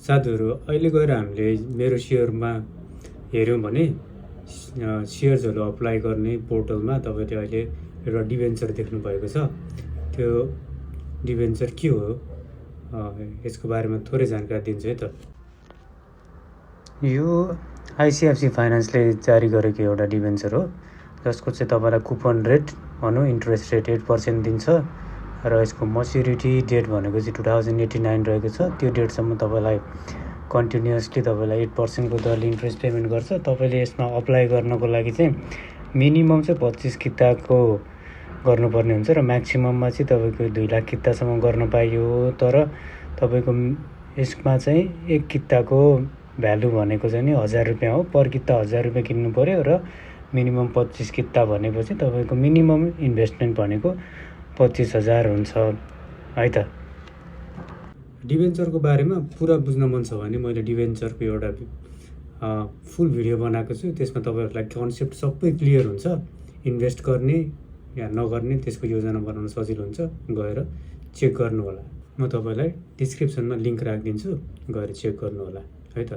साथीहरू अहिले गएर हामीले मेरो सेयरमा हेऱ्यौँ भने सेयर्सहरू अप्लाई गर्ने पोर्टलमा तपाईँले अहिले एउटा डिभेन्चर देख्नु भएको छ। त्यो डिभेन्चर के हो यसको बारेमा थोरै जानकारी दिन्छु है त। यो आइसिएफसी फाइनेन्सले जारी गरेको एउटा डिभेन्चर हो, जसको चाहिँ तपाईँलाई कुपन रेट भनौँ इन्ट्रेस्ट रेट 8% दिन्छ र यसको मच्युरिटी डेट भनेको चाहिँ 2089 रहेको छ। त्यो डेटसम्म तपाईँलाई कन्टिन्युसली तपाईँलाई 8%को दरले इन्ट्रेस्ट पेमेन्ट गर्छ। तपाईँले यसमा अप्लाई गर्नको लागि चाहिँ मिनिमम चाहिँ 25 किताको गर्नुपर्ने हुन्छ र म्याक्सिमममा चाहिँ तपाईँको 2 लाख कितासम्म गर्न पाइयो। तर तपाईँको यसमा चाहिँ एक किताको भ्यालु भनेको चाहिँ नि 1000 रुपियाँ हो। पर किता 1000 रुपियाँ किन्नु पऱ्यो र मिनिमम 25 किता भनेपछि तपाईँको मिनिमम इन्भेस्टमेन्ट भनेको 25,000 हुन्छ है त। डिभेन्चरको बारेमा पुरा बुझ्न मन छ भने मैले डिभेन्चरको एउटा फुल भिडियो बनाएको छु। त्यसमा तपाईँहरूलाई कन्सेप्ट सबै क्लियर हुन्छ। इन्भेस्ट गर्ने या नगर्ने त्यसको योजना बनाउन सजिलो हुन्छ। गएर चेक गर्नु होला। म तपाईँलाई डिस्क्रिप्सनमा लिङ्क राखिदिन्छु, गएर चेक गर्नु होला है त।